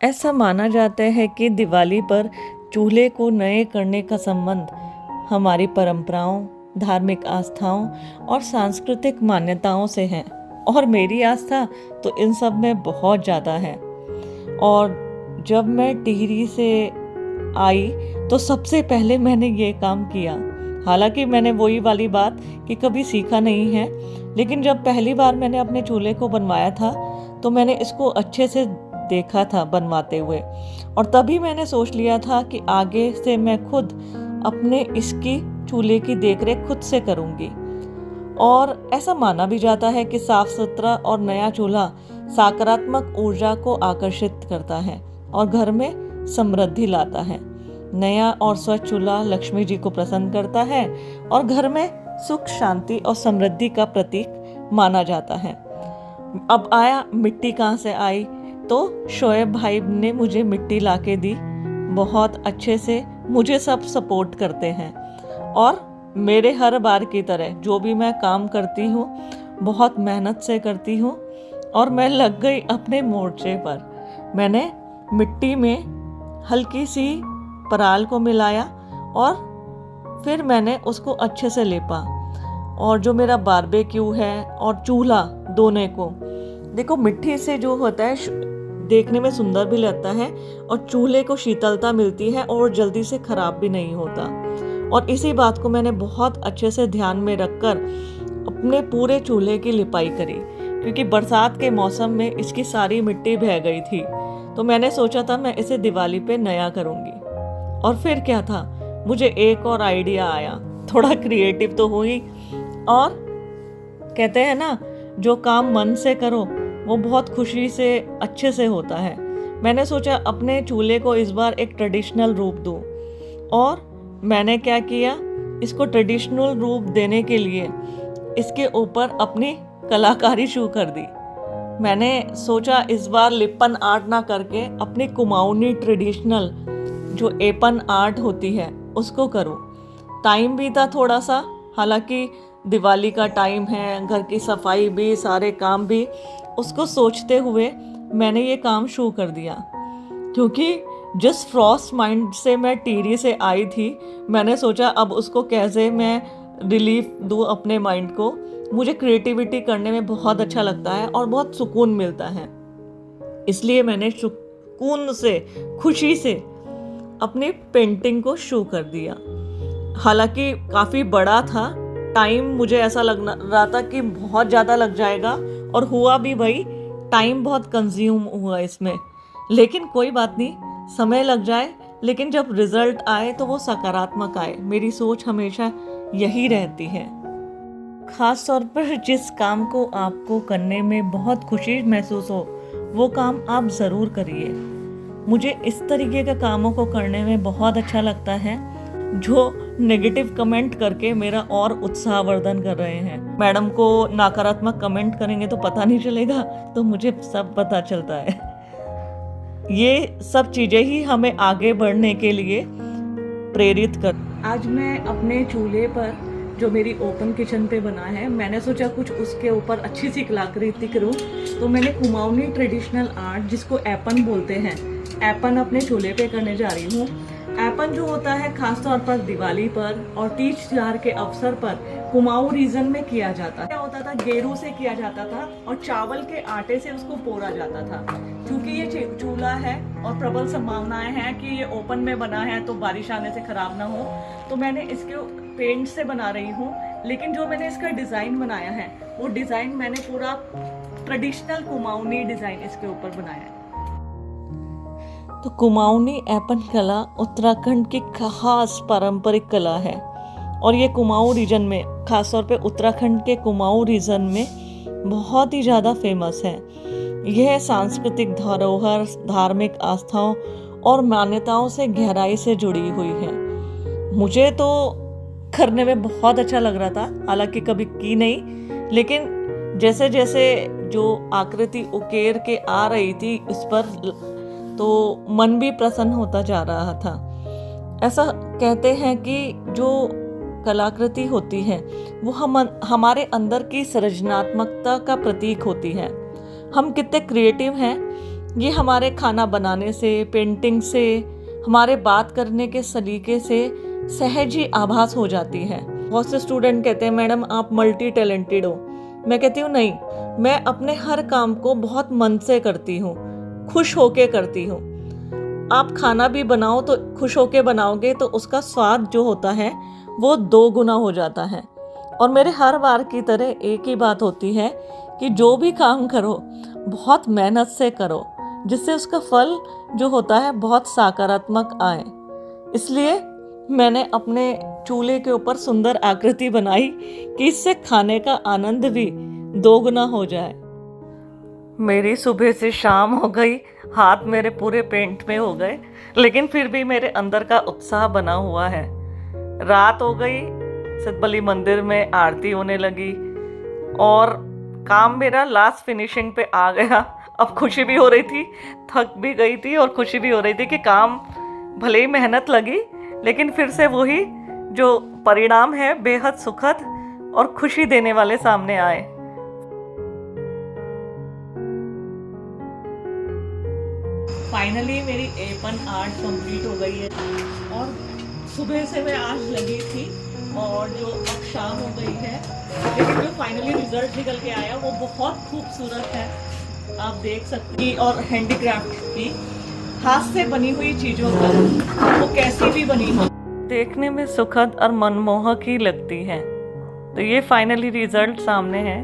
ऐसा माना जाता है कि दिवाली पर चूल्हे को नए करने का संबंध हमारी परंपराओं, धार्मिक आस्थाओं और सांस्कृतिक मान्यताओं से है। और मेरी आस्था तो इन सब में बहुत ज़्यादा है। और जब मैं टिहरी से आई तो सबसे पहले मैंने ये काम किया। हालांकि मैंने वही वाली बात कि कभी सीखा नहीं है, लेकिन जब पहली बार मैंने अपने चूल्हे को बनवाया था तो मैंने इसको अच्छे से देखा था बनवाते हुए, और तभी मैंने सोच लिया था कि आगे से मैं खुद अपने इसकी चूल्हे की देखरेख खुद से करूंगी। और ऐसा माना भी जाता है कि साफ सुथरा और नया चूल्हा सकारात्मक ऊर्जा को आकर्षित करता है और घर में समृद्धि लाता है। नया और स्वच्छ चूल्हा लक्ष्मी जी को प्रसन्न करता है और घर में सुख, शांति और समृद्धि का प्रतीक माना जाता है। अब आया मिट्टी कहाँ से आई, तो शोएब भाई ने मुझे मिट्टी लाके दी। बहुत अच्छे से मुझे सब सपोर्ट करते हैं और मेरे हर बार की तरह जो भी मैं काम करती हूँ बहुत मेहनत से करती हूँ। और मैं लग गई अपने मोर्चे पर। मैंने मिट्टी में हल्की सी पराल को मिलाया और फिर मैंने उसको अच्छे से लेपा। और जो मेरा बारबेक्यू है और चूल्हा दोनों को, देखो मिट्टी से जो होता है देखने में सुंदर भी लगता है और चूल्हे को शीतलता मिलती है और जल्दी से खराब भी नहीं होता। और इसी बात को मैंने बहुत अच्छे से ध्यान में रखकर अपने पूरे चूल्हे की लिपाई करी, क्योंकि बरसात के मौसम में इसकी सारी मिट्टी बह गई थी। तो मैंने सोचा था मैं इसे दिवाली पे नया करूंगी। और फिर क्या था, मुझे एक और आइडिया आया। थोड़ा क्रिएटिव तो हुई, और कहते हैं ना, जो काम मन से करो वो बहुत खुशी से अच्छे से होता है। मैंने सोचा अपने चूल्हे को इस बार एक ट्रेडिशनल रूप दूं। और मैंने क्या किया, इसको ट्रेडिशनल रूप देने के लिए इसके ऊपर अपनी कलाकारी शुरू कर दी। मैंने सोचा इस बार लिपन आर्ट ना करके अपनी कुमाऊनी ट्रेडिशनल जो एपन आर्ट होती है उसको करूं। टाइम भी था थोड़ा सा, हालांकि दिवाली का टाइम है, घर की सफाई भी, सारे काम भी, उसको सोचते हुए मैंने ये काम शुरू कर दिया। क्योंकि जिस फ्रॉस्ट माइंड से मैं टिहरी से आई थी, मैंने सोचा अब उसको कैसे मैं रिलीफ दूँ अपने माइंड को। मुझे क्रिएटिविटी करने में बहुत अच्छा लगता है और बहुत सुकून मिलता है, इसलिए मैंने सुकून से, खुशी से अपनी पेंटिंग को शुरू कर दिया। हालांकि काफ़ी बड़ा था, टाइम मुझे ऐसा लग रहा था कि बहुत ज़्यादा लग जाएगा, और हुआ भी भाई, टाइम बहुत कंज्यूम हुआ इसमें। लेकिन कोई बात नहीं, समय लग जाए लेकिन जब रिजल्ट आए तो वो सकारात्मक आए। मेरी सोच हमेशा यही रहती है। खास तौर पर जिस काम को आपको करने में बहुत खुशी महसूस हो वो काम आप ज़रूर करिए। मुझे इस तरीके के कामों को करने में बहुत अच्छा लगता है जो नेगेटिव कमेंट करके मेरा और उत्साहवर्धन कर रहे हैं। मैडम को नकारात्मक कमेंट करेंगे तो पता नहीं चलेगा, तो मुझे सब पता चलता है। ये सब चीज़ें ही हमें आगे बढ़ने के लिए प्रेरित कर। आज मैं अपने चूल्हे पर जो मेरी ओपन किचन पे बना है, मैंने सोचा कुछ उसके ऊपर अच्छी सी कलाकृति करूं। तो मैंने कुमाऊनी ट्रेडिशनल आर्ट, जिसको एपन बोलते हैं, एपन अपने चूल्हे पे करने जा रही हूँ। एपन जो होता है खासतौर पर दिवाली पर और तीज त्योहार के अवसर पर कुमाऊं रीजन में किया जाता है। क्या होता था, गेरू से किया जाता था और चावल के आटे से उसको पोरा जाता था। क्योंकि ये चूल्हा है और प्रबल संभावनाएं हैं कि ये ओपन में बना है तो बारिश आने से खराब ना हो, तो मैंने इसके पेंट से बना रही हूँ। लेकिन जो मैंने इसका डिज़ाइन बनाया है वो डिज़ाइन मैंने पूरा ट्रेडिशनल कुमाऊनी डिज़ाइन इसके ऊपर बनाया है। तो कुमाऊनी एपन कला उत्तराखंड की खास पारंपरिक कला है और ये कुमाऊं रीजन में, खासतौर पे उत्तराखंड के कुमाऊं रीजन में बहुत ही ज़्यादा फेमस है। यह सांस्कृतिक धरोहर, धार्मिक आस्थाओं और मान्यताओं से गहराई से जुड़ी हुई है। मुझे तो करने में बहुत अच्छा लग रहा था, हालांकि कभी की नहीं, लेकिन जैसे जैसे जो आकृति उकेर के आ रही थी इस पर, तो मन भी प्रसन्न होता जा रहा था। ऐसा कहते हैं कि जो कलाकृति होती है वो हमारे अंदर की सृजनात्मकता का प्रतीक होती है। हम कितने क्रिएटिव हैं ये हमारे खाना बनाने से, पेंटिंग से, हमारे बात करने के सलीके से सहज ही आभास हो जाती है। बहुत से स्टूडेंट कहते हैं मैडम आप मल्टी टैलेंटेड हो। मैं कहती हूँ नहीं, मैं अपने हर काम को बहुत मन से करती हूँ, खुश होके करती हूँ। आप खाना भी बनाओ तो खुश होके बनाओगे तो उसका स्वाद जो होता है वो 2 गुना हो जाता है। और मेरे हर बार की तरह एक ही बात होती है कि जो भी काम करो बहुत मेहनत से करो, जिससे उसका फल जो होता है बहुत सकारात्मक आए। इसलिए मैंने अपने चूल्हे के ऊपर सुंदर आकृति बनाई कि इससे खाने का आनंद भी 2 गुना हो जाए। मेरी सुबह से शाम हो गई, हाथ मेरे पूरे पेंट में हो गए, लेकिन फिर भी मेरे अंदर का उत्साह बना हुआ है। रात हो गई, सिद्धबली मंदिर में आरती होने लगी और काम मेरा लास्ट फिनिशिंग पे आ गया। अब खुशी भी हो रही थी, थक भी गई थी और खुशी भी हो रही थी कि काम भले ही मेहनत लगी लेकिन फिर से वही जो परिणाम है बेहद सुखद और खुशी देने वाले सामने आए। फाइनली मेरी A1 आर्ट कंप्लीट हो गई है और सुबह से मैं आज लगी थी और जो अब शाम हो गई है, लेकिन जो फाइनली रिजल्ट निकल के आया वो बहुत खूबसूरत है। आप देख सकते हैं और हैंडीक्राफ्ट की हाथ से बनी हुई चीज़ों का वो कैसी भी बनी हो देखने में सुखद और मनमोहक ही लगती है। तो ये फाइनली रिजल्ट सामने है।